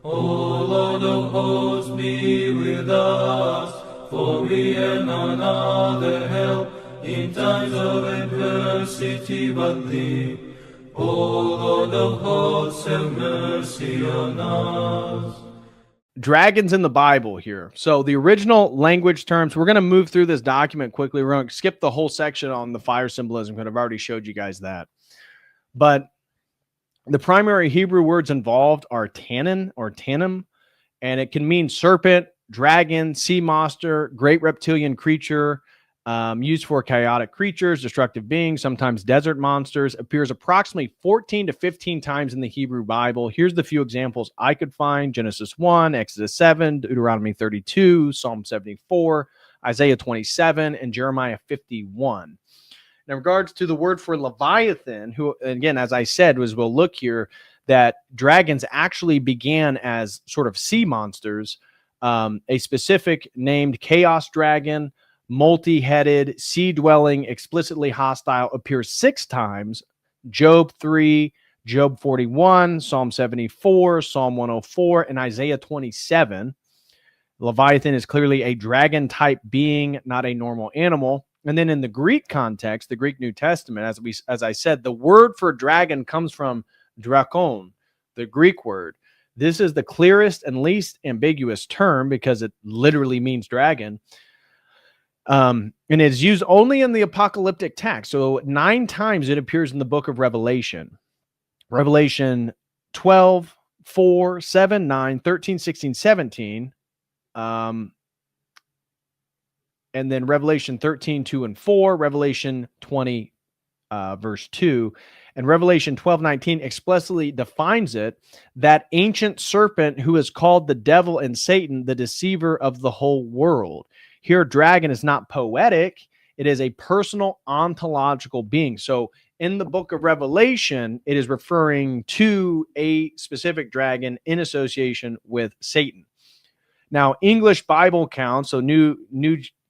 O Lord of hosts, be with us, for we have none other help in times of adversity but thee. O Lord of hosts, have mercy on us. Dragons in the Bible here. So the original language terms, we're going to move through this document quickly. We're going to skip the whole section on the fire symbolism because I've already showed you guys that. But the primary Hebrew words involved are tannin or tannim, and it can mean serpent, dragon, sea monster, great reptilian creature, used for chaotic creatures, destructive beings, sometimes desert monsters. Appears approximately 14 to 15 times in the Hebrew Bible. Here's the few examples I could find: Genesis 1, Exodus 7, Deuteronomy 32, Psalm 74, Isaiah 27, and Jeremiah 51. In regards to the word for Leviathan, who, again, as I said, we'll look here, that dragons actually began as sort of sea monsters, a specific named chaos dragon, multi-headed, sea-dwelling, explicitly hostile, appears 6 times: Job 3, Job 41, Psalm 74, Psalm 104, and Isaiah 27. Leviathan is clearly a dragon-type being, not a normal animal. And then in the Greek context, the Greek New Testament, as I said, the word for dragon comes from drakon, the Greek word. This is the clearest and least ambiguous term because it literally means dragon. And it's used only in the apocalyptic text. So 9 times it appears in the book of Revelation. Revelation 12, 4, 7, 9, 13, 16, 17. And then Revelation 13, 2 and 4, Revelation 20, verse 2, and Revelation 12, 19 explicitly defines it, that ancient serpent who is called the devil and Satan, the deceiver of the whole world. Here, dragon is not poetic. It is a personal ontological being. So in the book of Revelation, it is referring to a specific dragon in association with Satan. Now, English Bible count, so New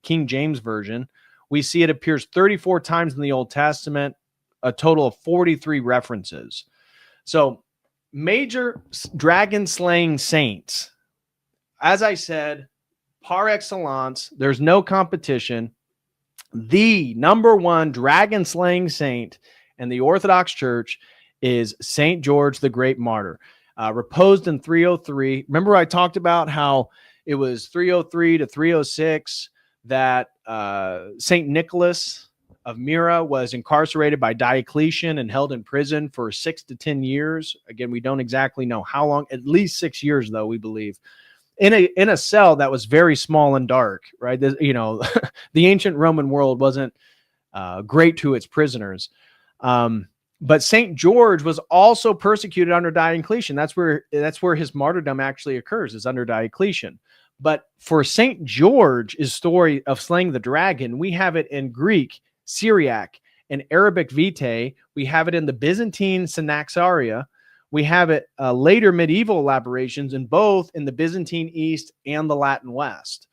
King James Version, we see it appears 34 times in the Old Testament, a total of 43 references. So major dragon slaying saints, as I said, par excellence, there's no competition. The number one dragon slaying saint in the Orthodox Church is St. George the Great Martyr, reposed in 303. Remember I talked about how it was 303 to 306 that St. Nicholas of Myra was incarcerated by Diocletian and held in prison for 6 to 10 years. Again, we don't exactly know how long, at least 6 years, though, we believe, in a cell that was very small and dark, right? The ancient Roman world wasn't great to its prisoners. But St. George was also persecuted under Diocletian. That's where his martyrdom actually occurs, is under Diocletian. But for St. George's story of slaying the dragon, we have it in Greek, Syriac, and Arabic Vitae. We have it in the Byzantine Synaxaria. We have it later medieval elaborations in both in the Byzantine East and the Latin West.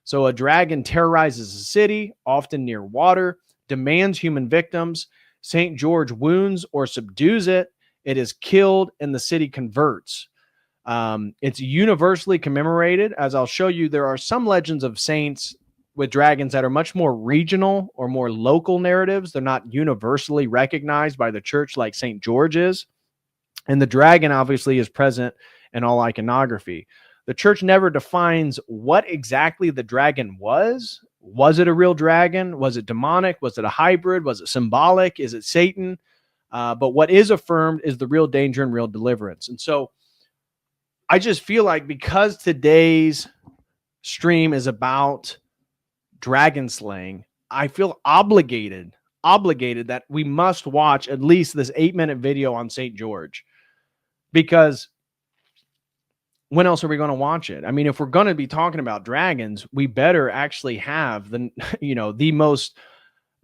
So a dragon terrorizes a city, often near water, demands human victims. St. George wounds or subdues it. It is killed and the city converts. It's universally commemorated. As I'll show you, there are some legends of saints with dragons that are much more regional or more local narratives. They're not universally recognized by the church like St. George is. And the dragon obviously is present in all iconography. The church never defines what exactly the dragon was. Was it a real dragon? Was it demonic? Was it a hybrid? Was it symbolic? Is it Satan? But what is affirmed is the real danger and real deliverance. And so I just feel like because today's stream is about dragon slaying, I feel obligated that we must watch at least this 8-minute video on St. George, because when else are we going to watch it? I mean, if we're going to be talking about dragons, we better actually have the most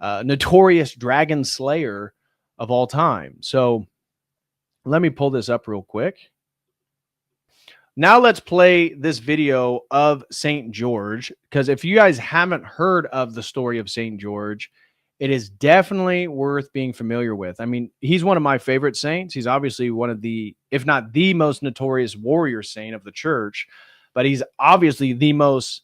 notorious dragon slayer of all time. So let me pull this up real quick. Now let's play this video of St. George, because if you guys haven't heard of the story of St. George, it is definitely worth being familiar with. I mean, he's one of my favorite saints. He's obviously one of the, if not the most notorious warrior saint of the church, but he's obviously the most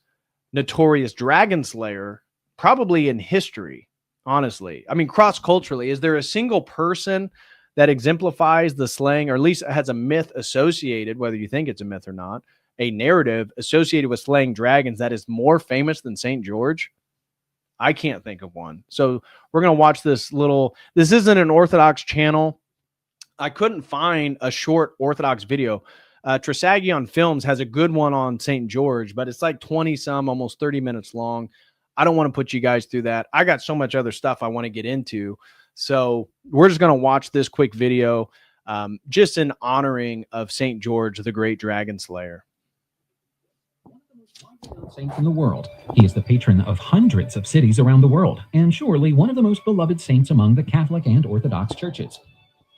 notorious dragon slayer probably in history, honestly. I mean, cross-culturally, is there a single person that exemplifies the slaying, or at least has a myth associated, whether you think it's a myth or not, a narrative associated with slaying dragons that is more famous than St. George? I can't think of one. So we're going to watch this isn't an Orthodox channel. I couldn't find a short Orthodox video. Tresagion Films has a good one on St. George, but it's like 20 some, almost 30 minutes long. I don't want to put you guys through that. I got so much other stuff I want to get into. So we're just going to watch this quick video, just in honoring of St. George, the great dragon slayer. Saint in the world. He is the patron of hundreds of cities around the world, and surely one of the most beloved saints among the Catholic and Orthodox churches.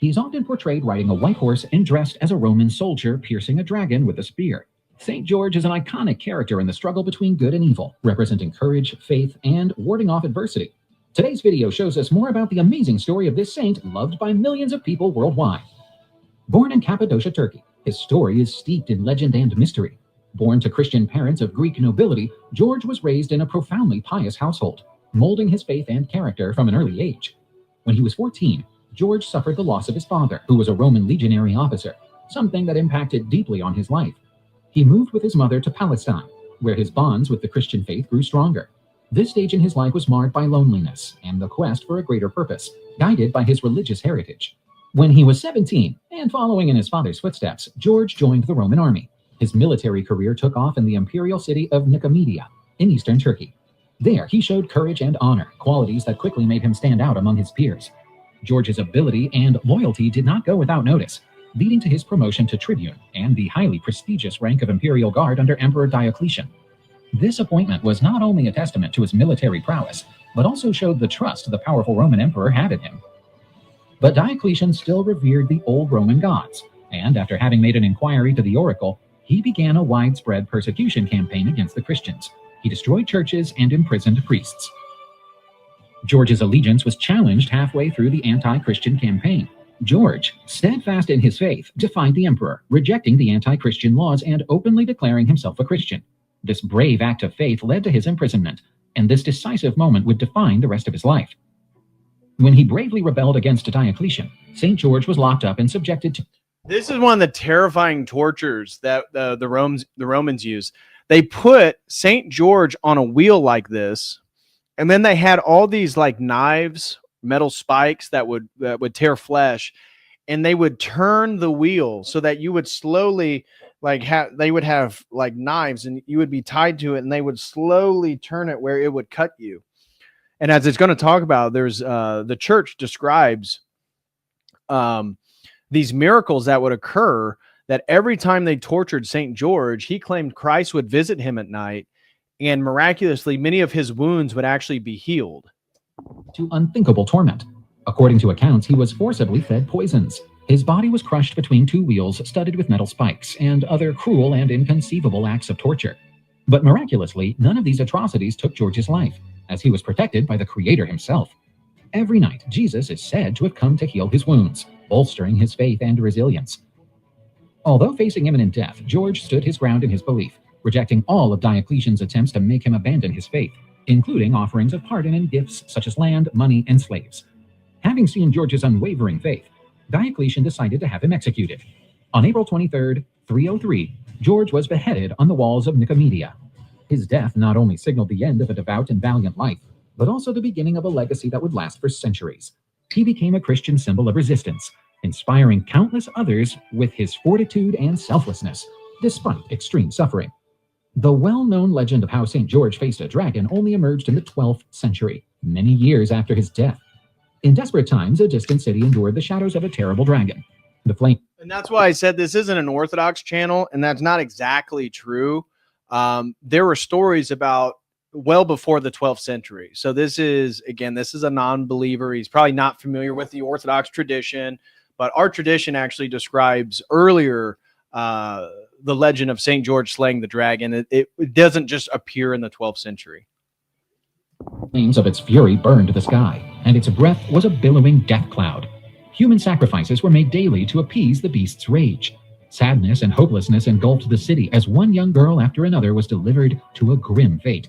He is often portrayed riding a white horse and dressed as a Roman soldier piercing a dragon with a spear. St. George is an iconic character in the struggle between good and evil, representing courage, faith, and warding off adversity. Today's video shows us more about the amazing story of this saint loved by millions of people worldwide. Born in Cappadocia, Turkey, his story is steeped in legend and mystery. Born to Christian parents of Greek nobility, George was raised in a profoundly pious household, molding his faith and character from an early age. When he was 14, George suffered the loss of his father, who was a Roman legionary officer, something that impacted deeply on his life. He moved with his mother to Palestine, where his bonds with the Christian faith grew stronger. This stage in his life was marked by loneliness and the quest for a greater purpose, guided by his religious heritage. When he was 17, and following in his father's footsteps, George joined the Roman army. His military career took off in the imperial city of Nicomedia, in eastern Turkey. There, he showed courage and honor, qualities that quickly made him stand out among his peers. George's ability and loyalty did not go without notice, leading to his promotion to tribune and the highly prestigious rank of imperial guard under Emperor Diocletian. This appointment was not only a testament to his military prowess, but also showed the trust the powerful Roman emperor had in him. But Diocletian still revered the old Roman gods, and after having made an inquiry to the oracle, he began a widespread persecution campaign against the Christians. He destroyed churches and imprisoned priests. George's allegiance was challenged halfway through the anti-Christian campaign. George, steadfast in his faith, defied the emperor, rejecting the anti-Christian laws and openly declaring himself a Christian. This brave act of faith led to his imprisonment, and this decisive moment would define the rest of his life. When he bravely rebelled against Diocletian, St. George was locked up and subjected to... This is one of the terrifying tortures that the Romans use. They put St. George on a wheel like this, and then they had all these like knives, metal spikes that would tear flesh, and they would turn the wheel so that you would slowly they would have like knives, and you would be tied to it, and they would slowly turn it where it would cut you. And as it's going to talk about, there's the church describes these miracles that would occur, that every time they tortured St. George, he claimed Christ would visit him at night, and miraculously, many of his wounds would actually be healed. To unthinkable torment. According to accounts, he was forcibly fed poisons. His body was crushed between two wheels studded with metal spikes, and other cruel and inconceivable acts of torture. But miraculously, none of these atrocities took George's life, as he was protected by the Creator himself. Every night, Jesus is said to have come to heal his wounds, bolstering his faith and resilience. Although facing imminent death, George stood his ground in his belief, rejecting all of Diocletian's attempts to make him abandon his faith, including offerings of pardon and gifts such as land, money, and slaves. Having seen George's unwavering faith, Diocletian decided to have him executed. On April 23, 303, George was beheaded on the walls of Nicomedia. His death not only signaled the end of a devout and valiant life, but also the beginning of a legacy that would last for centuries. He became a Christian symbol of resistance, inspiring countless others with his fortitude and selflessness, despite extreme suffering. The well-known legend of how St. George faced a dragon only emerged in the 12th century, many years after his death. In desperate times, a distant city endured the shadows of a terrible dragon. The flame... And that's why I said this isn't an Orthodox channel, and that's not exactly true. There were stories about well before the 12th century. So this is a non-believer. He's probably not familiar with the Orthodox tradition, but our tradition actually describes earlier the legend of St. George slaying the dragon. It doesn't just appear in the 12th century. Flames of its fury burned the sky, and its breath was a billowing death cloud. Human sacrifices were made daily to appease the beast's rage. Sadness and hopelessness engulfed the city as one young girl after another was delivered to a grim fate.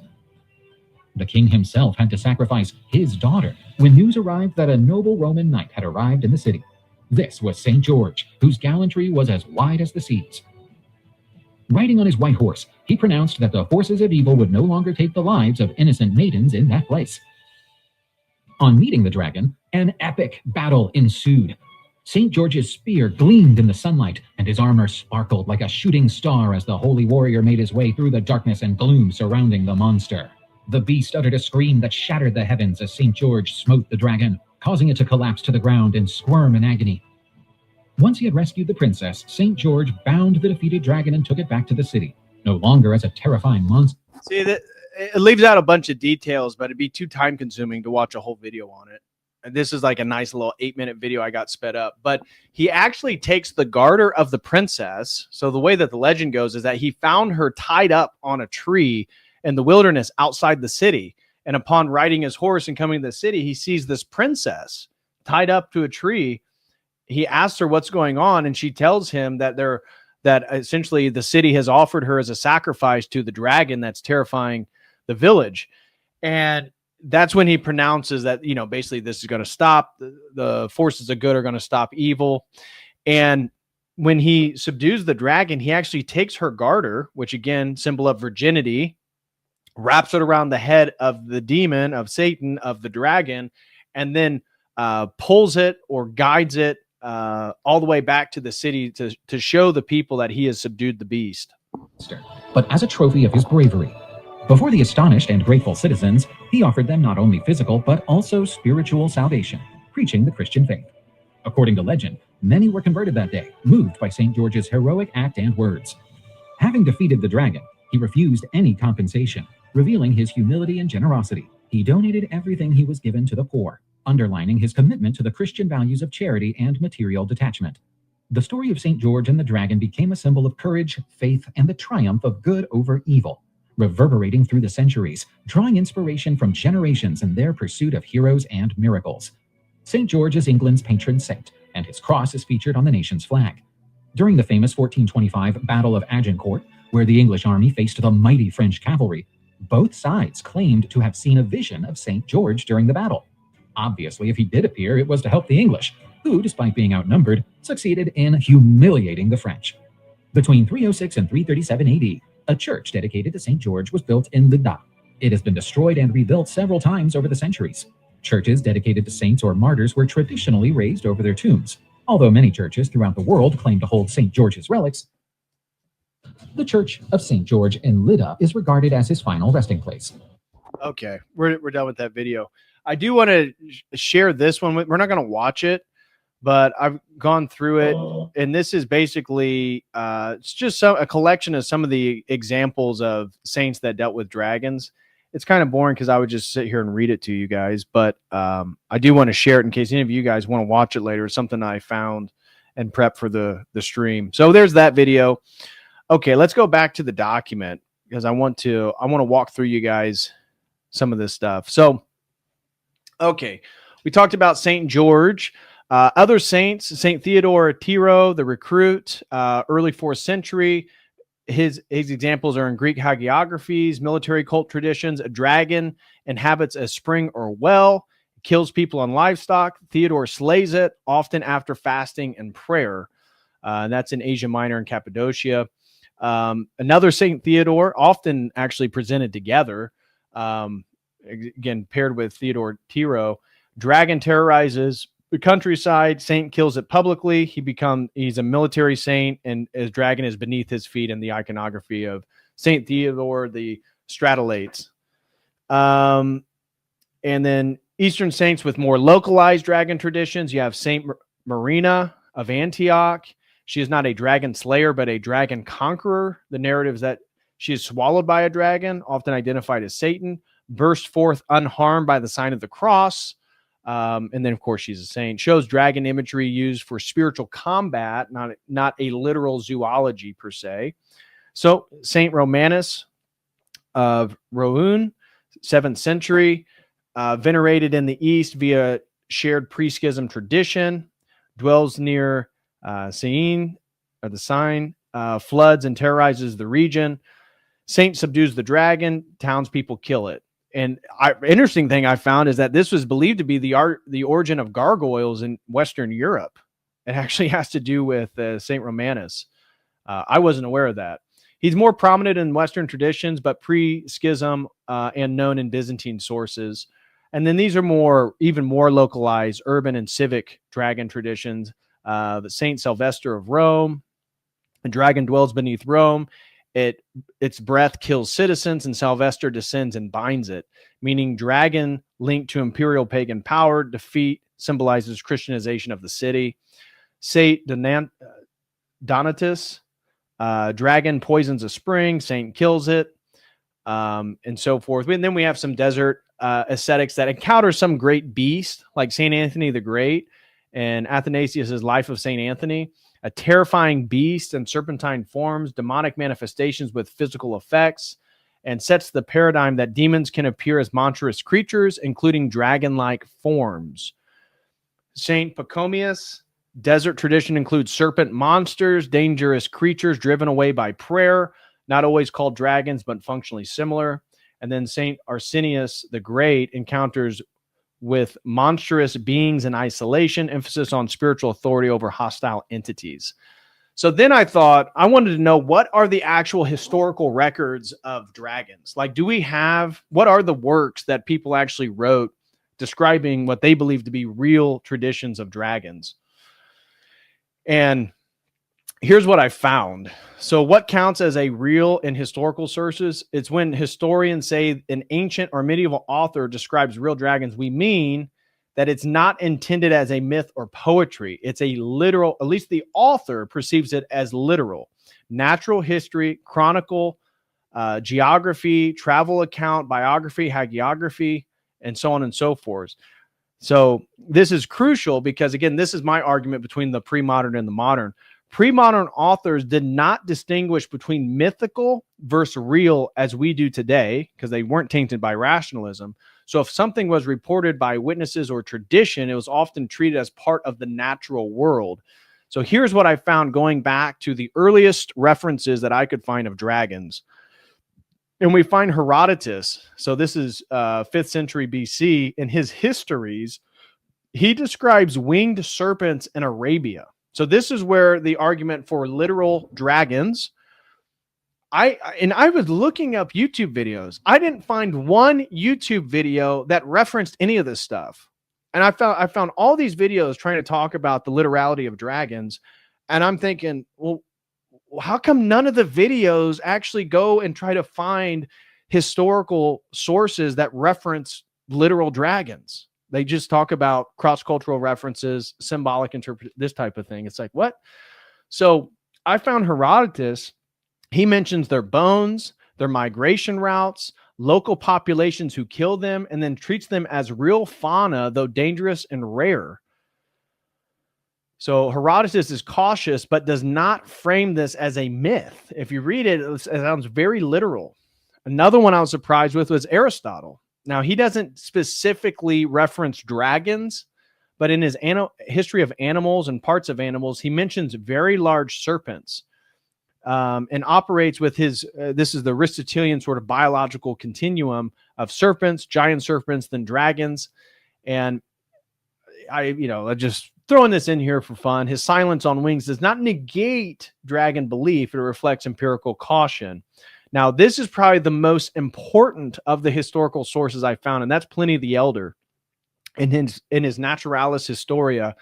The king himself had to sacrifice his daughter when news arrived that a noble Roman knight had arrived in the city. This was St. George, whose gallantry was as wide as the seas. Riding on his white horse, he pronounced that the forces of evil would no longer take the lives of innocent maidens in that place. On meeting the dragon, an epic battle ensued. St. George's spear gleamed in the sunlight, and his armor sparkled like a shooting star as the holy warrior made his way through the darkness and gloom surrounding the monster. The beast uttered a scream that shattered the heavens as St. George smote the dragon, causing it to collapse to the ground and squirm in agony. Once he had rescued the princess, St. George bound the defeated dragon and took it back to the city, no longer as a terrifying monster. See, that it leaves out a bunch of details, but it'd be too time consuming to watch a whole video on it. And this is like a nice little 8-minute video I got sped up. But he actually takes the garter of the princess. So the way that the legend goes is that he found her tied up on a tree in the wilderness outside the city. And upon riding his horse and coming to the city, he sees this princess tied up to a tree. He asks her what's going on, and she tells him that essentially the city has offered her as a sacrifice to the dragon that's terrifying the village. And that's when he pronounces that, basically this is going to stop. The forces of good are going to stop evil. And when he subdues the dragon, he actually takes her garter, which again, symbol of virginity, wraps it around the head of the demon, of Satan, of the dragon, and then pulls it or guides it all the way back to the city to show the people that he has subdued the beast. But as a trophy of his bravery, before the astonished and grateful citizens, he offered them not only physical but also spiritual salvation, preaching the Christian faith. According to legend, many were converted that day, moved by St. George's heroic act and words. Having defeated the dragon, he refused any compensation, revealing his humility and generosity. He donated everything he was given to the poor, underlining his commitment to the Christian values of charity and material detachment. The story of St. George and the dragon became a symbol of courage, faith, and the triumph of good over evil, reverberating through the centuries, drawing inspiration from generations in their pursuit of heroes and miracles. St. George is England's patron saint, and his cross is featured on the nation's flag. During the famous 1425 Battle of Agincourt, where the English army faced the mighty French cavalry, both sides claimed to have seen a vision of St. George during the battle. Obviously, if he did appear, it was to help the English, who, despite being outnumbered, succeeded in humiliating the French. Between 306 and 337 AD, a church dedicated to St. George was built in Lida. It has been destroyed and rebuilt several times over the centuries. Churches dedicated to saints or martyrs were traditionally raised over their tombs. Although many churches throughout the world claim to hold St. George's relics, the Church of St. George in Lida is regarded as his final resting place. Okay, we're done with that video. I do want to share this one. We're not going to watch it, but I've gone through it, and this is basically it's just a collection of some of the examples of saints that dealt with dragons. It's kind of boring because I would just sit here and read it to you guys, but I do want to share it in case any of you guys want to watch it later. It's something I found and prep for the stream. So there's that video. Okay, let's go back to the document because I want to walk through you guys some of this stuff. So, okay, we talked about St. George. Other saints, St. Theodore Tiro, the recruit, early 4th century. His examples are in Greek hagiographies, military cult traditions. A dragon inhabits a spring or well, kills people and livestock. Theodore slays it, often after fasting and prayer. That's in Asia Minor and Cappadocia. Another St. Theodore, often actually presented together, again, paired with Theodore Tiro. Dragon terrorizes the countryside. Saint kills it publicly. He's a military saint, and his dragon is beneath his feet in the iconography of St. Theodore the Stratolates. And then Eastern saints with more localized dragon traditions. You have Saint Marina of Antioch. She is not a dragon slayer, but a dragon conqueror. The narrative is that she is swallowed by a dragon, often identified as Satan, burst forth unharmed by the sign of the cross. And then, of course, she's a saint. Shows dragon imagery used for spiritual combat, not a literal zoology per se. So, Saint Romanus of Rouen, 7th century, venerated in the East via shared pre-schism tradition, dwells near Syene, or the sign, floods and terrorizes the region. Saint subdues the dragon, townspeople kill it. And interesting thing I found is that this was believed to be the origin of gargoyles in Western Europe. It actually has to do with Saint Romanus. I wasn't aware of that. He's more prominent in Western traditions, but pre-schism and known in Byzantine sources. And then these are even more localized urban and civic dragon traditions. The Saint Sylvester of Rome, a dragon dwells beneath Rome. Its breath kills citizens, and Sylvester descends and binds it, meaning dragon linked to imperial pagan power. Defeat symbolizes Christianization of the city. Saint Donatus, dragon poisons a spring, saint kills it, and so forth. And then we have some desert ascetics that encounter some great beast, like Saint Anthony the Great and Athanasius's Life of Saint Anthony. A terrifying beast and serpentine forms, demonic manifestations with physical effects, and sets the paradigm that demons can appear as monstrous creatures, including dragon-like forms. Saint Pachomius, desert tradition includes serpent monsters, dangerous creatures driven away by prayer, not always called dragons, but functionally similar. And then Saint Arsenius the Great encounters with monstrous beings in isolation, emphasis on spiritual authority over hostile entities. So then I thought, I wanted to know, what are the actual historical records of dragons? Like, what are the works that people actually wrote describing what they believe to be real traditions of dragons? And here's what I found. So what counts as a real and historical sources? It's when historians say an ancient or medieval author describes real dragons, we mean that it's not intended as a myth or poetry. It's a literal, at least the author perceives it as literal. Natural history, chronicle, geography, travel account, biography, hagiography, and so on and so forth. So this is crucial because, again, this is my argument between the pre-modern and the modern. Pre-modern authors did not distinguish between mythical versus real as we do today, because they weren't tainted by rationalism. So if something was reported by witnesses or tradition, it was often treated as part of the natural world. So here's what I found going back to the earliest references that I could find of dragons. And we find Herodotus. So this is 5th century BC. In his histories, he describes winged serpents in Arabia. So this is where the argument for literal dragons. I was looking up YouTube videos. I didn't find one YouTube video that referenced any of this stuff. And I found all these videos trying to talk about the literality of dragons. And I'm thinking, well, how come none of the videos actually go and try to find historical sources that reference literal dragons? They just talk about cross-cultural references, symbolic this type of thing. It's like, what? So I found Herodotus. He mentions their bones, their migration routes, local populations who kill them, and then treats them as real fauna, though dangerous and rare. So Herodotus is cautious, but does not frame this as a myth. If you read it, it sounds very literal. Another one I was surprised with was Aristotle. Now, he doesn't specifically reference dragons, but in his history of animals and parts of animals, he mentions very large serpents and operates with his, this is the Aristotelian sort of biological continuum of serpents, giant serpents, then dragons. And I just throwing this in here for fun. His silence on wings does not negate dragon belief. It reflects empirical caution. Now, this is probably the most important of the historical sources I found, and that's Pliny the Elder. In his Naturalis Historia,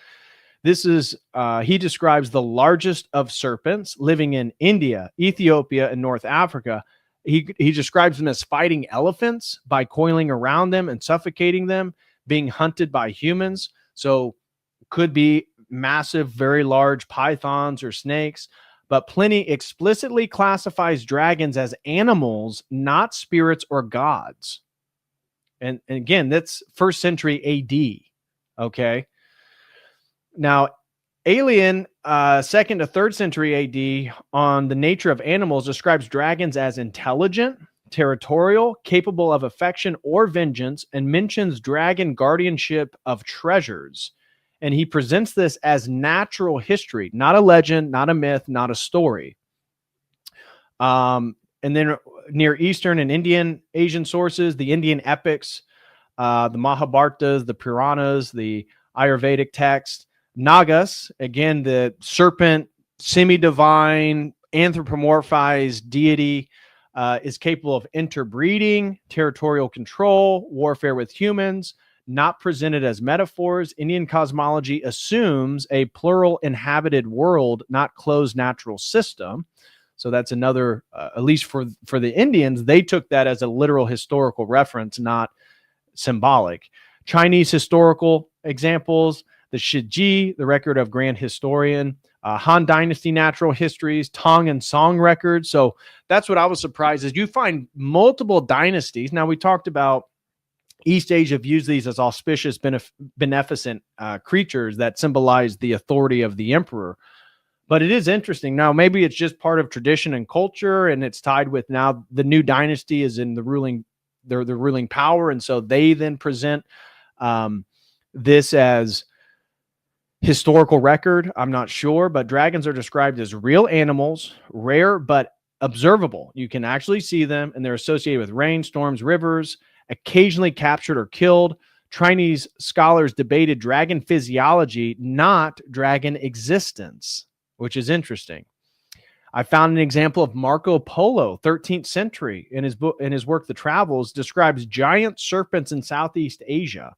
this is he describes the largest of serpents living in India, Ethiopia, and North Africa. He describes them as fighting elephants by coiling around them and suffocating them, being hunted by humans. So could be massive, very large pythons or snakes. But Pliny explicitly classifies dragons as animals, not spirits or gods. And again, that's 1st century AD. Okay. Now, Aelian, 2nd to 3rd century AD, on the nature of animals, describes dragons as intelligent, territorial, capable of affection or vengeance, and mentions dragon guardianship of treasures. And he presents this as natural history, not a legend, not a myth, not a story. And then Near Eastern and Asian sources, the Indian epics, the Mahabharatas, the Puranas, the Ayurvedic text, Nagas, again, the serpent, semi-divine, anthropomorphized deity, is capable of interbreeding, territorial control, warfare with humans, not presented as metaphors. Indian cosmology assumes a plural inhabited world, not closed natural system. So that's another, at least for the Indians, they took that as a literal historical reference, not symbolic. Chinese historical examples, the Shiji, the record of grand historian, Han Dynasty natural histories, Tong and Song records. So that's what I was surprised is you find multiple dynasties. Now we talked about East Asia views these as auspicious, beneficent creatures that symbolize the authority of the emperor. But it is interesting. Now, maybe it's just part of tradition and culture, and it's tied with now the new dynasty is in the ruling power, and so they then present this as historical record. I'm not sure, but dragons are described as real animals, rare but observable. You can actually see them, and they're associated with rainstorms, rivers, occasionally captured or killed. Chinese scholars debated dragon physiology, not dragon existence, which is interesting. I found an example of Marco Polo, 13th century, in his work, The Travels, describes giant serpents in Southeast Asia,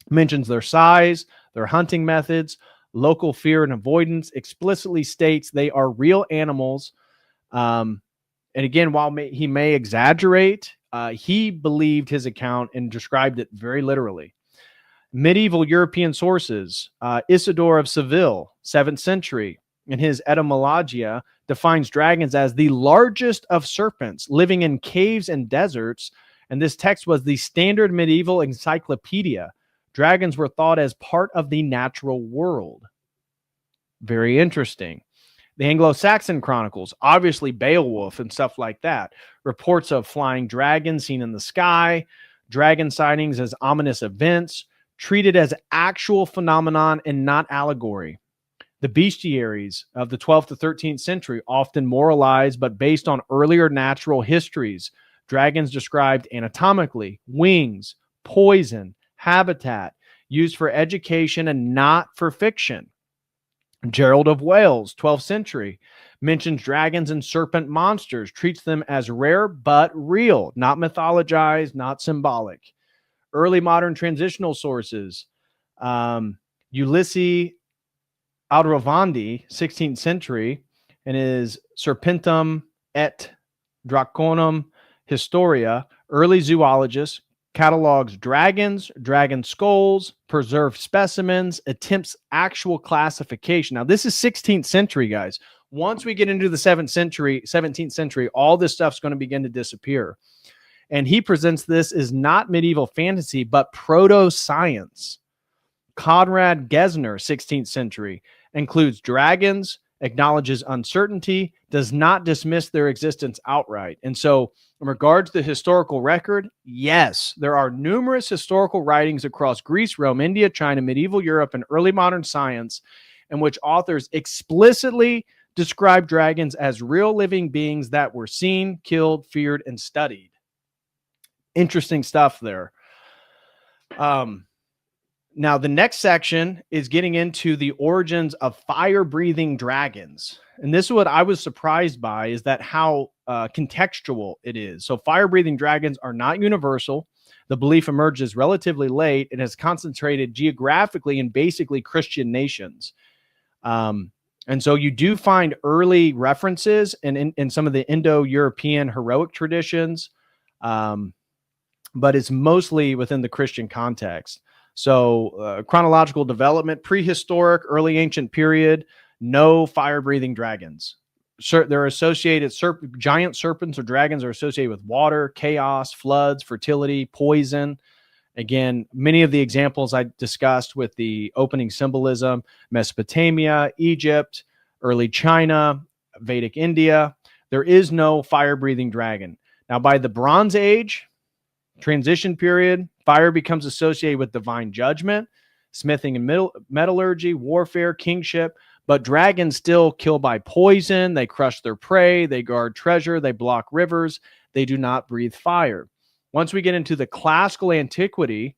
mentions their size, their hunting methods, local fear and avoidance, explicitly states they are real animals. And again, while he may exaggerate, he believed his account and described it very literally. Medieval European sources, Isidore of Seville, 7th century, in his Etymologia, defines dragons as the largest of serpents living in caves and deserts. And this text was the standard medieval encyclopedia. Dragons were thought as part of the natural world. Very interesting. The Anglo-Saxon chronicles, obviously Beowulf and stuff like that. Reports of flying dragons seen in the sky, dragon sightings as ominous events, treated as actual phenomenon and not allegory. The bestiaries of the 12th to 13th century, often moralized but based on earlier natural histories. Dragons described anatomically, wings, poison, habitat, used for education and not for fiction. Gerald of Wales, 12th century, mentions dragons and serpent monsters, treats them as rare but real, not mythologized, not symbolic. Early modern transitional sources, Ulysses Aldrovandi, 16th century, and his Serpentum et Draconum Historia, early zoologist, catalogs dragons, dragon skulls, preserved specimens, attempts actual classification. Now, this is 16th century, guys. Once we get into the 17th century, all this stuff's going to begin to disappear. And he presents this as not medieval fantasy, but proto-science. Conrad Gesner, 16th century, includes dragons, acknowledges uncertainty, does not dismiss their existence outright. And so, in regards to the historical record, yes, there are numerous historical writings across Greece, Rome, India, China, medieval Europe, and early modern science in which authors explicitly describe dragons as real living beings that were seen, killed, feared, and studied. Interesting stuff there. Now, the next section is getting into the origins of fire-breathing dragons. And this is what I was surprised by, is that how contextual it is. So fire-breathing dragons are not universal. The belief emerges relatively late and has concentrated geographically in basically Christian nations. And so you do find early references in some of the Indo-European heroic traditions, but it's mostly within the Christian context. So chronological development, prehistoric, early ancient period, no fire-breathing dragons. They're associated, giant serpents or dragons are associated with water, chaos, floods, fertility, poison. Again, many of the examples I discussed with the opening symbolism, Mesopotamia, Egypt, early China, Vedic India, there is no fire-breathing dragon. Now, by the Bronze Age, transition period, fire becomes associated with divine judgment, smithing and metallurgy, warfare, kingship. But dragons still kill by poison. They crush their prey. They guard treasure. They block rivers. They do not breathe fire. Once we get into the classical antiquity,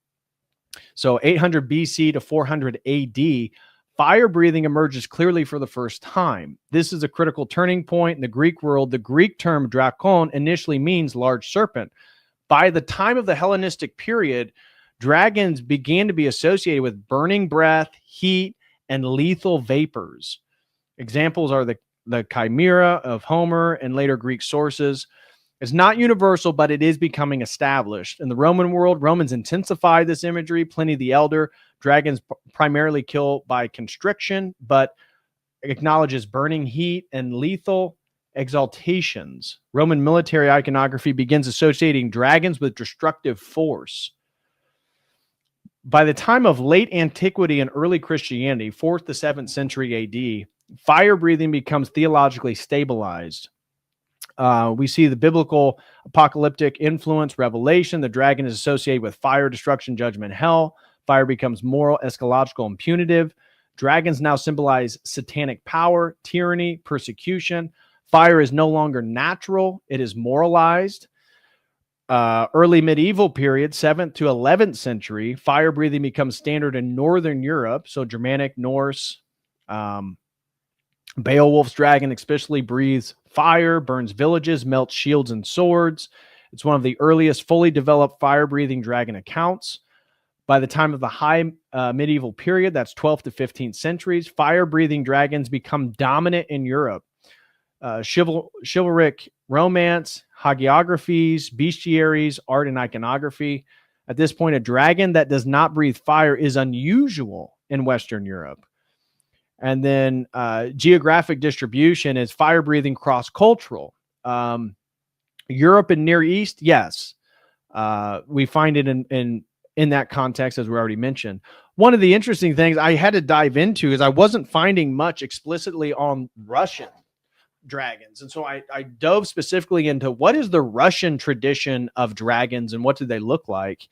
so 800 BC to 400 AD, fire breathing emerges clearly for the first time. This is a critical turning point in the Greek world. The Greek term drakon initially means large serpent. By the time of the Hellenistic period, dragons began to be associated with burning breath, heat, and lethal vapors. Examples are the chimera of Homer and later Greek sources. It's not universal, but it is becoming established. In the Roman world, Romans intensified this imagery. Pliny the Elder, dragons primarily kill by constriction, but acknowledges burning heat and lethal exaltations. Roman military iconography begins associating dragons with destructive force. By the time of late antiquity and early Christianity, 4th to 7th century AD, fire breathing becomes theologically stabilized. We see the biblical apocalyptic influence, revelation. The dragon is associated with fire, destruction, judgment, hell. Fire becomes moral, eschatological, and punitive. Dragons now symbolize satanic power, tyranny, persecution. Fire is no longer natural. It is moralized. Early medieval period, 7th to 11th century, fire breathing becomes standard in Northern Europe. So Germanic, Norse, Beowulf's dragon especially breathes fire, burns villages, melts shields and swords. It's one of the earliest fully developed fire-breathing dragon accounts. By the time of the high medieval period, that's 12th to 15th centuries, fire-breathing dragons become dominant in Europe. Chivalric romance, hagiographies, bestiaries, art, and iconography. At this point, a dragon that does not breathe fire is unusual in Western Europe. And then geographic distribution is fire-breathing cross-cultural. Europe and Near East, yes. We find it in that context, as we already mentioned. One of the interesting things I had to dive into is I wasn't finding much explicitly on Russian dragons. And so I dove specifically into what is the Russian tradition of dragons and what do they look like?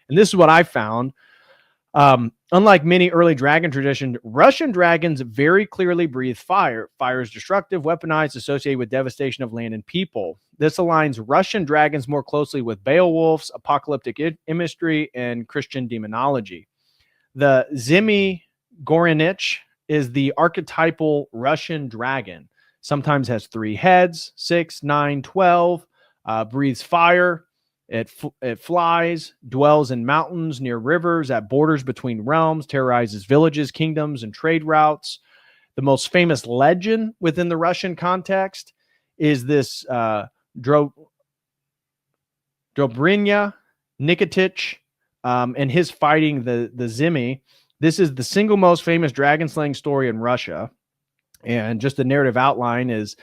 And this is what I found. Unlike many early dragon traditions, Russian dragons very clearly breathe fire. Fire is destructive, weaponized, associated with devastation of land and people. This aligns Russian dragons more closely with Beowulf's apocalyptic imagery and Christian demonology. The Zimy Gorinich is the archetypal Russian dragon. Sometimes has 3 heads, 6, 9, 12, breathes fire. It flies, dwells in mountains, near rivers, at borders between realms, terrorizes villages, kingdoms, and trade routes. The most famous legend within the Russian context is this Dobrynya Nikitich and his fighting the Zimy. This is the single most famous dragon slaying story in Russia. And just the narrative outline is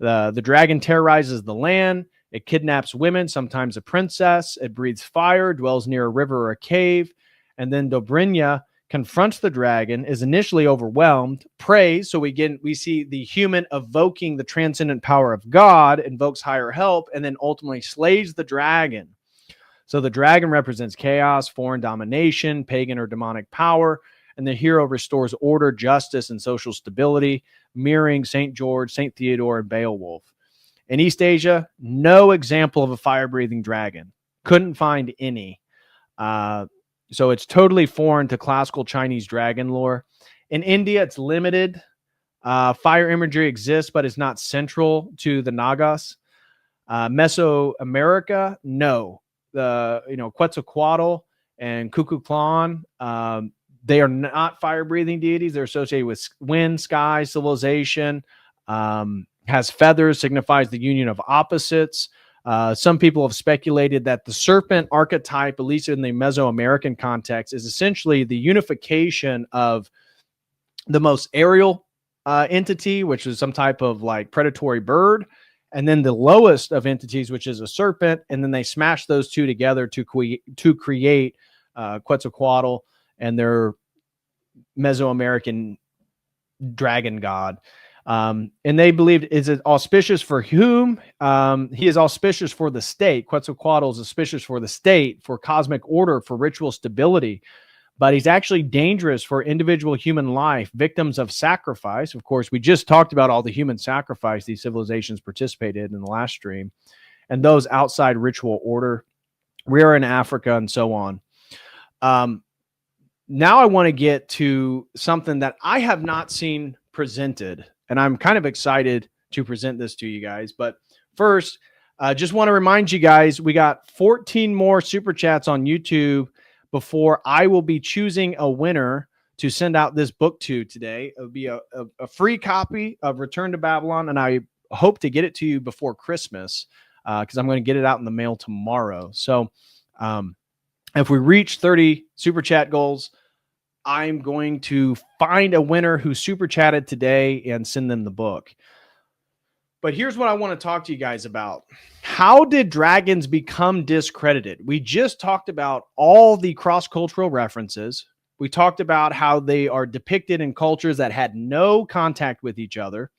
the dragon terrorizes the land. It kidnaps women, sometimes a princess. It breathes fire, dwells near a river or a cave. And then Dobrynya confronts the dragon, is initially overwhelmed, prays. So we see the human evoking the transcendent power of God, invokes higher help, and then ultimately slays the dragon. So the dragon represents chaos, foreign domination, pagan or demonic power. And the hero restores order, justice, and social stability, mirroring St. George, St. Theodore, and Beowulf. In East Asia, no example of a fire-breathing dragon. Couldn't find any. So it's totally foreign to classical Chinese dragon lore. In India, it's limited. Fire imagery exists, but it's not central to the Nagas. Mesoamerica, no. Quetzalcoatl and Kukulkan, they are not fire-breathing deities. They're associated with wind, sky, civilization. Has feathers, signifies the union of opposites. Some people have speculated that the serpent archetype, at least in the Mesoamerican context, is essentially the unification of the most aerial entity, which is some type of like predatory bird, and then the lowest of entities, which is a serpent, and then they smash those two together to create Quetzalcoatl and their Mesoamerican dragon god. And they believed, is it auspicious for whom? He is auspicious for the state. Quetzalcoatl is auspicious for the state, for cosmic order, for ritual stability. But he's actually dangerous for individual human life, victims of sacrifice. Of course, we just talked about all the human sacrifice these civilizations participated in the last stream, and those outside ritual order, rare in Africa, and so on. Now I want to get to something that I have not seen presented, and I'm kind of excited to present this to you guys. But first, just want to remind you guys, we got 14 more super chats on YouTube before I will be choosing a winner to send out this book to today. It will be a free copy of Return to Babylon, and I hope to get it to you before Christmas because I'm going to get it out in the mail tomorrow. So if we reach 30 super chat goals, I'm going to find a winner who super chatted today and send them the book. But here's what I want to talk to you guys about. How did dragons become discredited? We just talked about all the cross-cultural references. We talked about how they are depicted in cultures that had no contact with each other.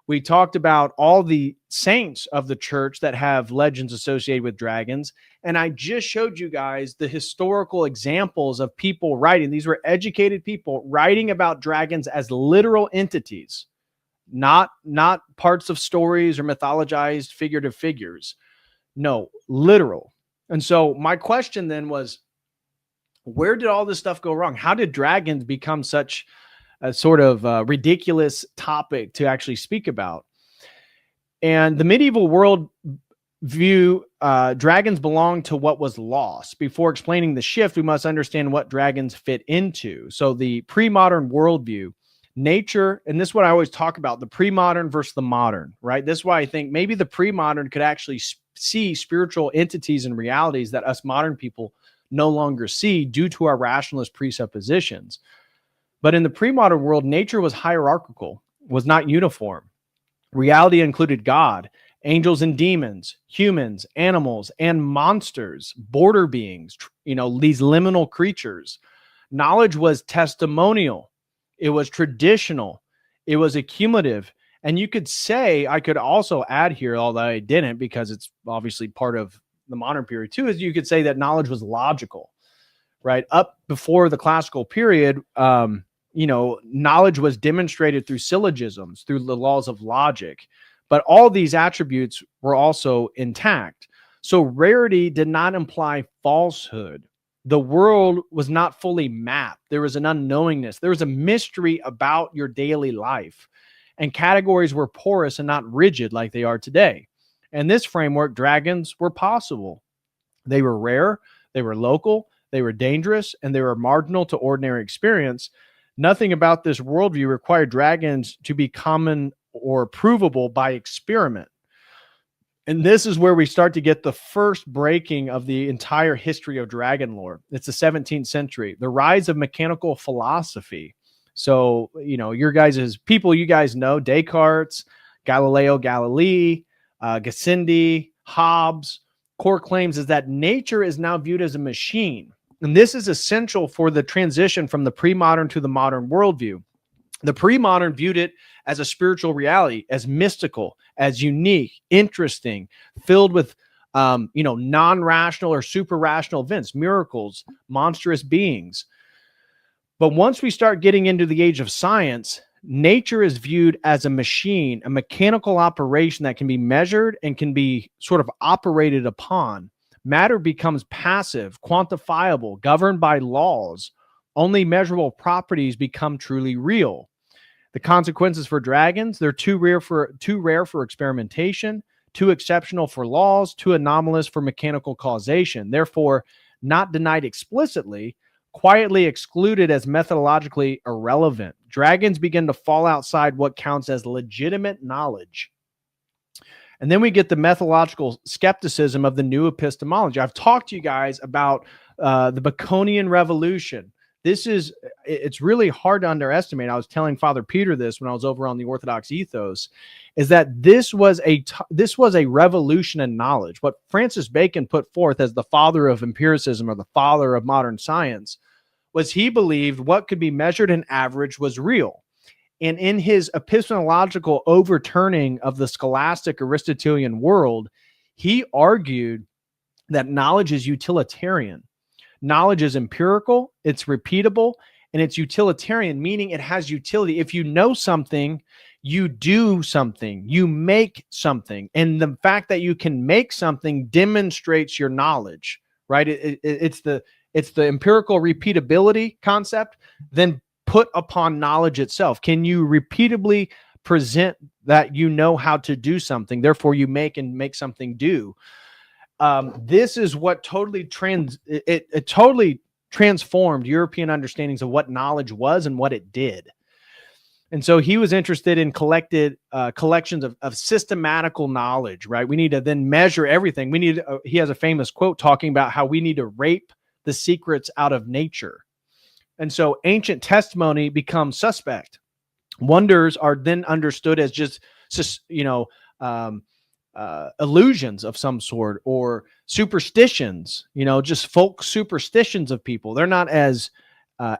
We talked about all the saints of the church that have legends associated with dragons. And I just showed you guys the historical examples of people writing. These were educated people writing about dragons as literal entities. Not parts of stories or mythologized figurative figures. No, literal. And so my question then was, where did all this stuff go wrong? How did dragons become such a sort of ridiculous topic to actually speak about? And the medieval world view, dragons belong to what was lost. Before explaining the shift, we must understand what dragons fit into. So the pre-modern worldview, nature, and this is what I always talk about, the pre-modern versus the modern, right? This is why I think maybe the pre-modern could actually see spiritual entities and realities that us modern people no longer see due to our rationalist presuppositions. But in the pre-modern world, nature was hierarchical, was not uniform. Reality included God, angels and demons, humans, animals, and monsters, border beings, these liminal creatures. Knowledge was testimonial. It was traditional. It was accumulative. And you could say, I could also add here, although I didn't because it's obviously part of the modern period too, is you could say that knowledge was logical, right? Up before the classical period, knowledge was demonstrated through syllogisms, through the laws of logic. But all these attributes were also intact. So rarity did not imply falsehood. The world was not fully mapped. There was an unknowingness. There was a mystery about your daily life. And categories were porous and not rigid like they are today. In this framework, dragons were possible. They were rare, they were local, they were dangerous, and they were marginal to ordinary experience. Nothing about this worldview required dragons to be common or provable by experiment. And this is where we start to get the first breaking of the entire history of dragon lore. It's the 17th century, the rise of mechanical philosophy. So, your guys' people, you guys know, Descartes, Galileo Galilei, Gassendi, Hobbes. Core claims is that nature is now viewed as a machine. And this is essential for the transition from the pre-modern to the modern worldview. The pre-modern viewed it as a spiritual reality, as mystical, as unique, interesting, filled with, non-rational or super-rational events, miracles, monstrous beings. But once we start getting into the age of science, nature is viewed as a machine, a mechanical operation that can be measured and can be sort of operated upon. Matter becomes passive, quantifiable, governed by laws. Only measurable properties become truly real. The consequences for dragons, they're too rare for experimentation, too exceptional for laws, too anomalous for mechanical causation. Therefore, not denied explicitly, quietly excluded as methodologically irrelevant. Dragons begin to fall outside what counts as legitimate knowledge. And then we get the methodological skepticism of the new epistemology. I've talked to you guys about the Baconian Revolution. It's really hard to underestimate. I was telling Father Peter this when I was over on the Orthodox Ethos, is that this was a revolution in knowledge. What Francis Bacon put forth as the father of empiricism, or the father of modern science, was he believed what could be measured and averaged was real. And in his epistemological overturning of the scholastic Aristotelian world, he argued that knowledge is utilitarian. Knowledge is empirical, it's repeatable, and it's utilitarian, meaning it has utility. If you know something, you do something, you make something. And the fact that you can make something demonstrates your knowledge, right? It's the empirical repeatability concept, then put upon knowledge itself. Can you repeatably present that you know how to do something, therefore you make something do? This is what totally totally transformed European understandings of what knowledge was and what it did. And so he was interested in collections of systematical knowledge, right? We need to then measure everything. He has a famous quote talking about how we need to rape the secrets out of nature. And so ancient testimony becomes suspect. Wonders are then understood as just illusions of some sort, or superstitions, just folk superstitions of people. They're not as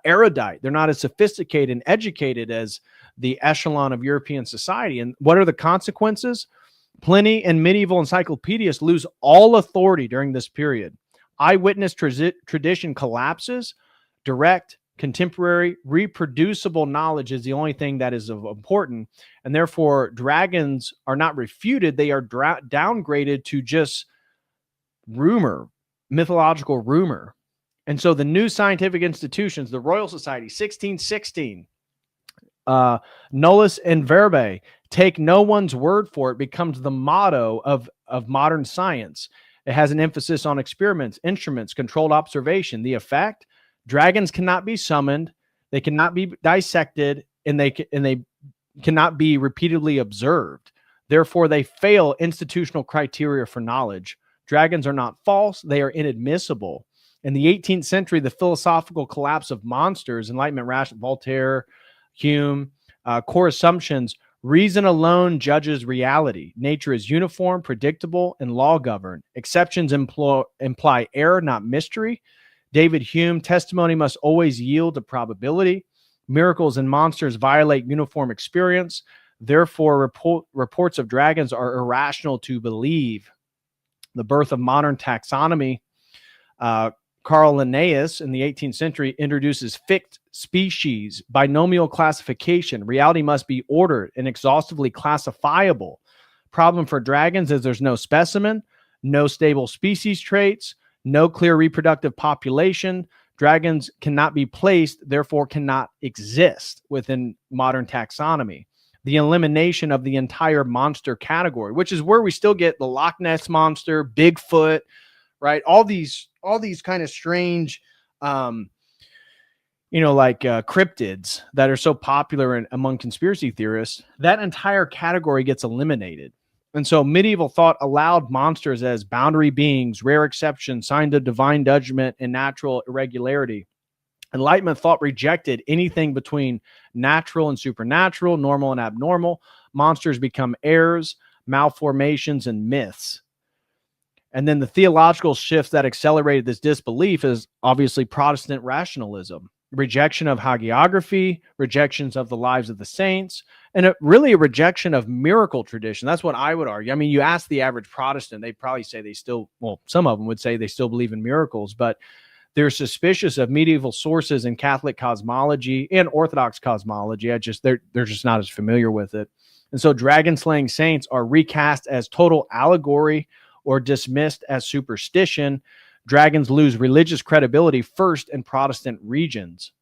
erudite. They're not as sophisticated and educated as the echelon of European society. And what are the consequences? Pliny and medieval encyclopedists lose all authority during this period. Eyewitness tradition collapses. Direct, contemporary, reproducible knowledge is the only thing that is important. And therefore, dragons are not refuted. They are downgraded to just rumor, mythological rumor. And so the new scientific institutions, the Royal Society, 1616, nullus in verba, take no one's word for it, becomes the motto of modern science. It has an emphasis on experiments, instruments, controlled observation. The effect: dragons cannot be summoned, they cannot be dissected, and they cannot be repeatedly observed. Therefore, they fail institutional criteria for knowledge. Dragons are not false, they are inadmissible. In the 18th century, the philosophical collapse of monsters, Enlightenment rational, Voltaire, Hume, core assumptions: reason alone judges reality. Nature is uniform, predictable, and law-governed. Exceptions imply error, not mystery. David Hume: testimony must always yield to probability. Miracles and monsters violate uniform experience. Therefore, reports of dragons are irrational to believe. The birth of modern taxonomy. Carl Linnaeus in the 18th century introduces fixed species, binomial classification. Reality must be ordered and exhaustively classifiable. Problem for dragons is there's no specimen, no stable species traits, no clear reproductive population. Dragons cannot be placed, therefore cannot exist within modern taxonomy. The elimination of the entire monster category, which is where we still get the Loch Ness monster, Bigfoot, right? All these kind of strange, cryptids that are so popular among conspiracy theorists. That entire category gets eliminated. And so medieval thought allowed monsters as boundary beings, rare exceptions, signs of divine judgment, and natural irregularity. Enlightenment thought rejected anything between natural and supernatural, normal and abnormal. Monsters become errors, malformations, and myths. And then the theological shift that accelerated this disbelief is obviously Protestant rationalism, rejection of hagiography, rejections of the lives of the saints, and really a rejection of miracle tradition. That's what I would argue. I mean, you ask the average Protestant, they probably say some of them would say they still believe in miracles, but they're suspicious of medieval sources in Catholic cosmology and Orthodox cosmology. They're just not as familiar with it. And so dragon slaying saints are recast as total allegory or dismissed as superstition. Dragons lose religious credibility first in Protestant regions.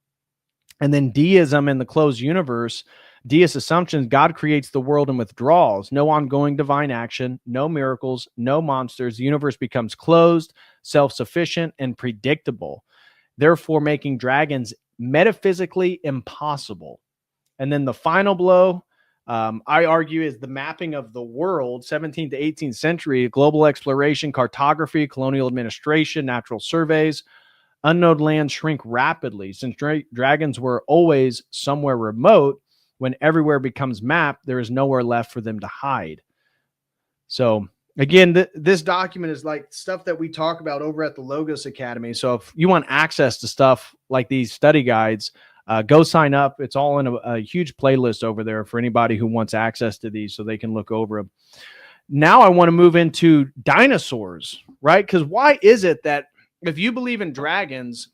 And then deism in the closed universe, deist assumptions: God creates the world and withdraws. No ongoing divine action, no miracles, no monsters. The universe becomes closed, self-sufficient, and predictable, therefore making dragons metaphysically impossible. And then the final blow, I argue, is the mapping of the world, 17th to 18th century, global exploration, cartography, colonial administration, natural surveys. Unknown lands shrink rapidly. Since dragons were always somewhere remote, when everywhere becomes mapped, there is nowhere left for them to hide. So again, this document is like stuff that we talk about over at the Logos Academy. So if you want access to stuff like these study guides, Go sign up. It's all in a huge playlist over there for anybody who wants access to these so they can look over them. Now I want to move into dinosaurs, right? Because why is it that if you believe in dragons,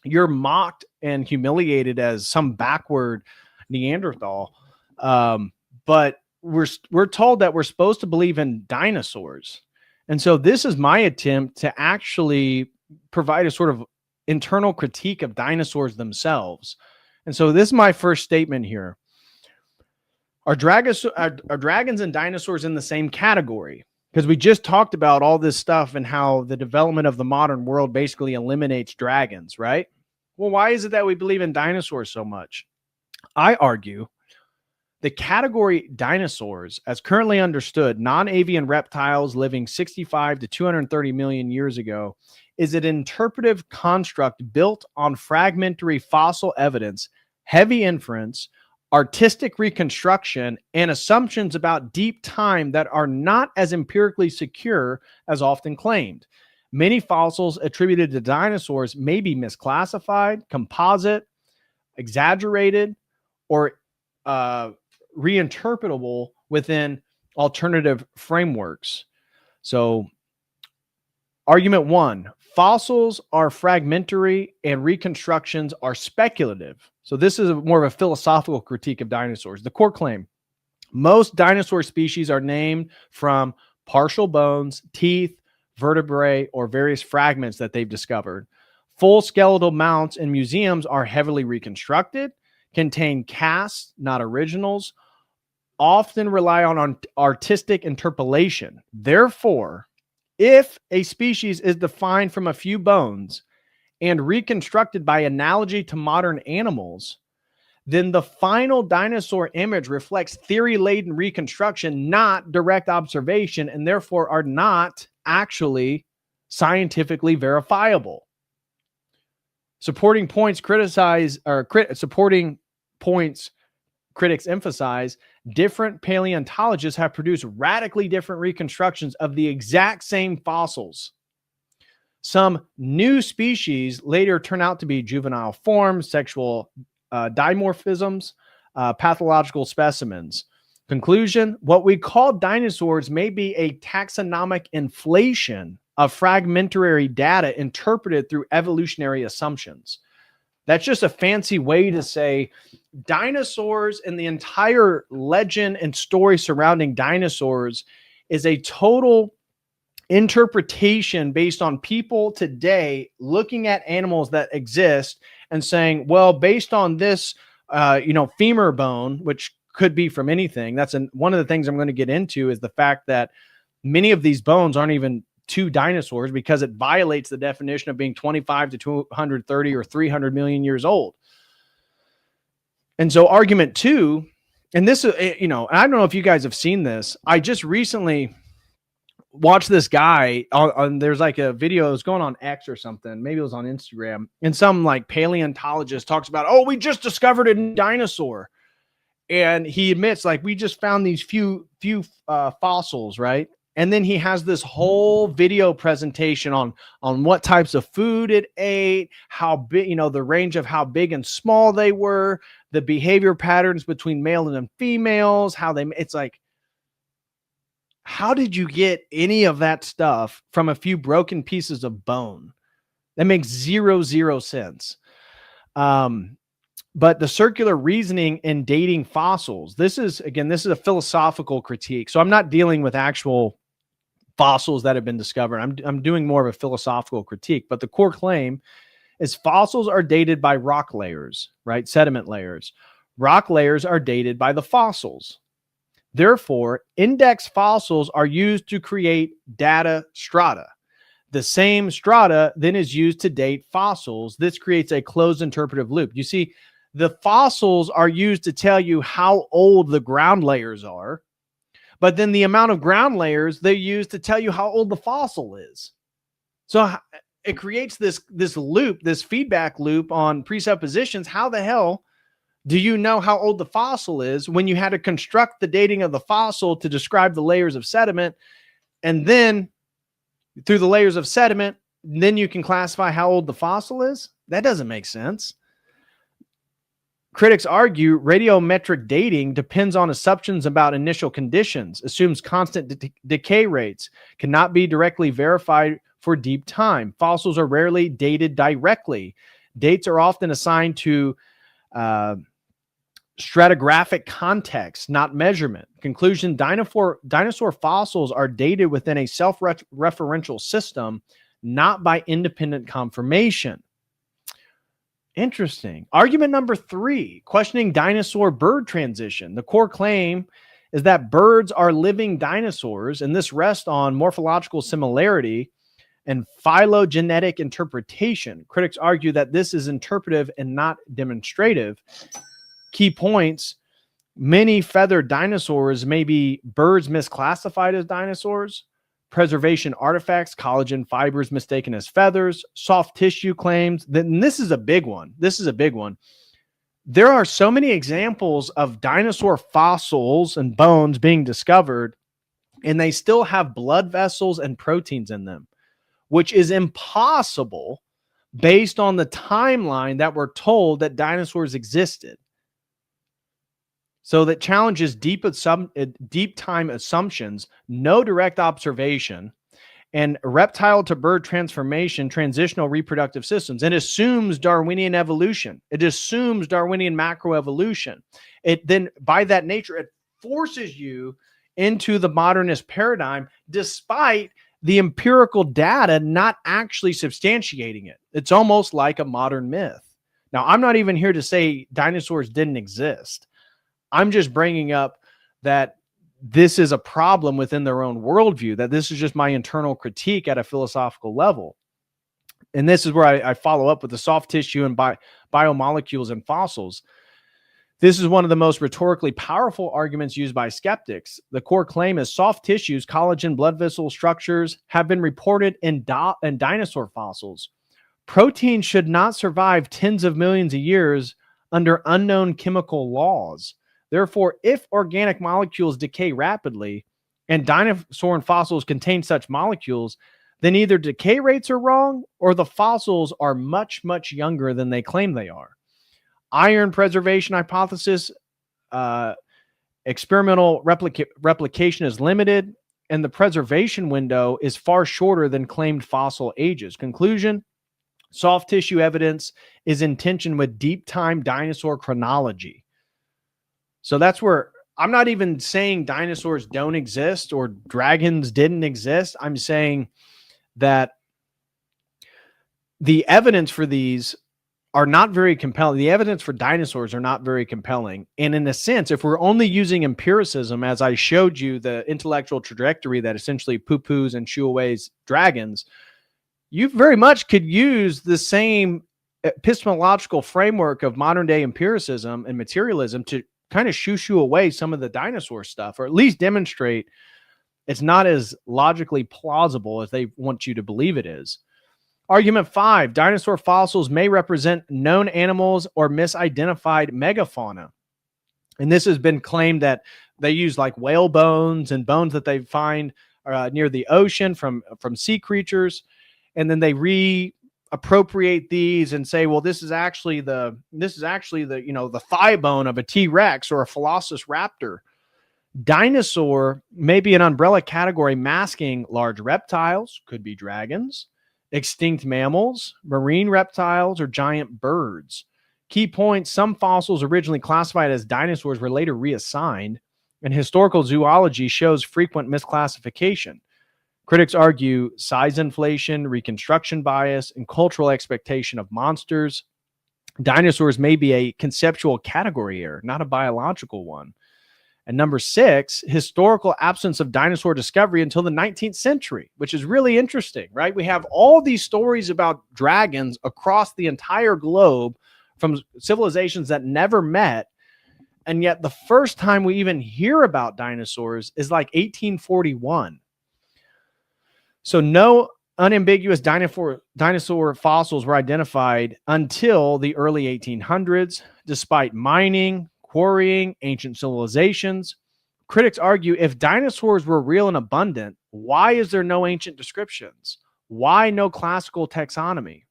you're mocked and humiliated as some backward Neanderthal? But we're told that we're supposed to believe in dinosaurs. And so this is my attempt to actually provide a sort of internal critique of dinosaurs themselves. And so this is my first statement here. Are dragons and dinosaurs in the same category? Because we just talked about all this stuff and how the development of the modern world basically eliminates dragons, right? Well, why is it that we believe in dinosaurs so much? I argue the category dinosaurs, as currently understood, non-avian reptiles living 65 to 230 million years ago, is an interpretive construct built on fragmentary fossil evidence, heavy inference, artistic reconstruction, and assumptions about deep time that are not as empirically secure as often claimed. Many fossils attributed to dinosaurs may be misclassified, composite, exaggerated, or reinterpretable within alternative frameworks. So, argument one, fossils are fragmentary and reconstructions are speculative. So this is more of a philosophical critique of dinosaurs. The core claim: most dinosaur species are named from partial bones, teeth, vertebrae, or various fragments that they've discovered. Full skeletal mounts in museums are heavily reconstructed, contain casts, not originals, often rely on artistic interpolation. Therefore, if a species is defined from a few bones and reconstructed by analogy to modern animals, then the final dinosaur image reflects theory-laden reconstruction, not direct observation, and therefore are not actually scientifically verifiable. Supporting points critics emphasize, different paleontologists have produced radically different reconstructions of the exact same fossils. Some new species later turn out to be juvenile forms, sexual dimorphisms, pathological specimens. Conclusion: what we call dinosaurs may be a taxonomic inflation of fragmentary data interpreted through evolutionary assumptions. That's just a fancy way to say dinosaurs and the entire legend and story surrounding dinosaurs is a total interpretation based on people today looking at animals that exist and saying, well, based on this, femur bone, which could be from anything. That's one of the things I'm going to get into is the fact that many of these bones aren't even two dinosaurs because it violates the definition of being 25 to 230 or 300 million years old. And so argument two, and this, I don't know if you guys have seen this. I just recently watched this guy on there's like a video, it was going on X or something. Maybe it was on Instagram. And some like paleontologist talks about, oh, we just discovered a dinosaur. And he admits, like, we just found these few fossils, right? And then he has this whole video presentation on what types of food it ate, how big, the range of how big and small they were, the behavior patterns between male and females, it's like, how did you get any of that stuff from a few broken pieces of bone? That makes zero sense. But the circular reasoning in dating fossils, this is a philosophical critique. So I'm not dealing with actual fossils that have been discovered. I'm doing more of a philosophical critique. But the core claim is fossils are dated by rock layers, right? Sediment layers. Rock layers are dated by the fossils. Therefore, index fossils are used to create data strata. The same strata then is used to date fossils. This creates a closed interpretive loop. You see, the fossils are used to tell you how old the ground layers are, but then the amount of ground layers they use to tell you how old the fossil is. So it creates this loop, this feedback loop on presuppositions. How the hell do you know how old the fossil is when you had to construct the dating of the fossil to describe the layers of sediment, and then through the layers of sediment, then you can classify how old the fossil is? That doesn't make sense. Critics argue radiometric dating depends on assumptions about initial conditions, assumes constant decay rates, cannot be directly verified for deep time. Fossils are rarely dated directly. Dates are often assigned to stratigraphic context, not measurement. Conclusion: dinosaur fossils are dated within a self-referential system, not by independent confirmation. Interesting. Argument number 3, questioning dinosaur bird transition. The core claim is that birds are living dinosaurs, and this rests on morphological similarity and phylogenetic interpretation. Critics argue that this is interpretive and not demonstrative. Key points: many feathered dinosaurs may be birds misclassified as dinosaurs. Preservation artifacts, collagen fibers mistaken as feathers, soft tissue claims. Then this is a big one. There are so many examples of dinosaur fossils and bones being discovered, and they still have blood vessels and proteins in them, which is impossible based on the timeline that we're told that dinosaurs existed. So that challenges deep time assumptions, no direct observation, and reptile to bird transformation, transitional reproductive systems. It assumes Darwinian evolution. It assumes Darwinian macroevolution. It then, by that nature, it forces you into the modernist paradigm, despite the empirical data not actually substantiating it. It's almost like a modern myth. Now, I'm not even here to say dinosaurs didn't exist. I'm just bringing up that this is a problem within their own worldview, that this is just my internal critique at a philosophical level. And this is where I follow up with the soft tissue and biomolecules and fossils. This is one of the most rhetorically powerful arguments used by skeptics. The core claim is soft tissues, collagen, blood vessel structures have been reported in dinosaur fossils. Proteins should not survive tens of millions of years under unknown chemical laws. Therefore, if organic molecules decay rapidly and dinosaur and fossils contain such molecules, then either decay rates are wrong or the fossils are much, much younger than they claim they are. Iron preservation hypothesis, experimental replication is limited, and the preservation window is far shorter than claimed fossil ages. Conclusion: soft tissue evidence is in tension with deep time dinosaur chronology. So that's where I'm not even saying dinosaurs don't exist or dragons didn't exist. I'm saying that the evidence for these are not very compelling. The evidence for dinosaurs are not very compelling. And in a sense, if we're only using empiricism, as I showed you the intellectual trajectory that essentially poo-poos and shoo-aways dragons, you very much could use the same epistemological framework of modern day empiricism and materialism to kind of shoo away some of the dinosaur stuff, or at least demonstrate it's not as logically plausible as they want you to believe it is. Argument 5, dinosaur fossils may represent known animals or misidentified megafauna. And this has been claimed that they use like whale bones and bones that they find near the ocean from sea creatures. And then they appropriate these and say, well, this is actually the the thigh bone of a T-Rex or a Velociraptor. Dinosaur may be an umbrella category masking large reptiles, could be dragons, extinct mammals, marine reptiles, or giant birds. Key points: some fossils originally classified as dinosaurs were later reassigned, and historical zoology shows frequent misclassification. Critics argue size inflation, reconstruction bias, and cultural expectation of monsters. Dinosaurs may be a conceptual category error, not a biological one. And number 6, historical absence of dinosaur discovery until the 19th century, which is really interesting, right? We have all these stories about dragons across the entire globe from civilizations that never met. And yet the first time we even hear about dinosaurs is like 1841. So no unambiguous dinosaur fossils were identified until the early 1800s, despite mining, quarrying, ancient civilizations. Critics argue, if dinosaurs were real and abundant, why is there no ancient descriptions? Why no classical taxonomy?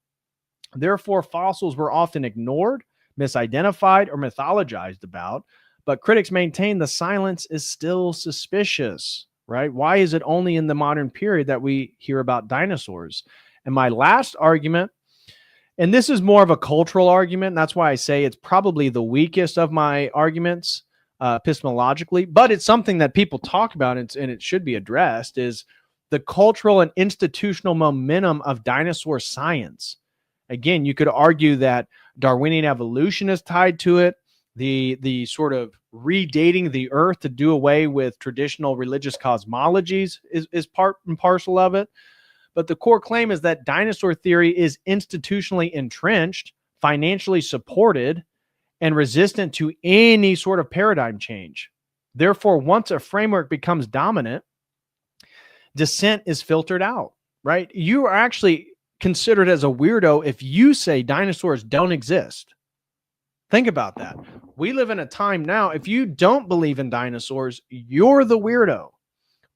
Therefore, fossils were often ignored, misidentified, or mythologized about. But critics maintain the silence is still suspicious, right? Why is it only in the modern period that we hear about dinosaurs? And my last argument, and this is more of a cultural argument, and that's why I say it's probably the weakest of my arguments epistemologically, but it's something that people talk about and it should be addressed, is the cultural and institutional momentum of dinosaur science. Again, you could argue that Darwinian evolution is tied to it. The sort of redating the earth to do away with traditional religious cosmologies is part and parcel of it. But the core claim is that dinosaur theory is institutionally entrenched, financially supported, and resistant to any sort of paradigm change. Therefore, once a framework becomes dominant, dissent is filtered out, right? You are actually considered as a weirdo if you say dinosaurs don't exist. Think about that. We live in a time now, if you don't believe in dinosaurs, you're the weirdo.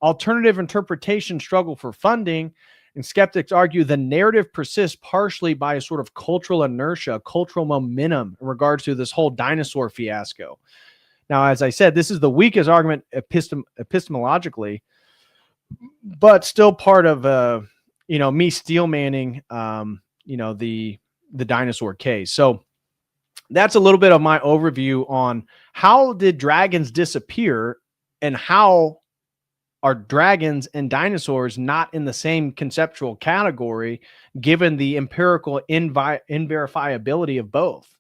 Alternative interpretations struggle for funding, and skeptics argue the narrative persists partially by a sort of cultural inertia, cultural momentum in regards to this whole dinosaur fiasco. Now, as I said, this is the weakest argument epistemologically, but still part of me steel manning the dinosaur case. So that's a little bit of my overview on how did dragons disappear and how are dragons and dinosaurs not in the same conceptual category given the empirical inverifiability of both.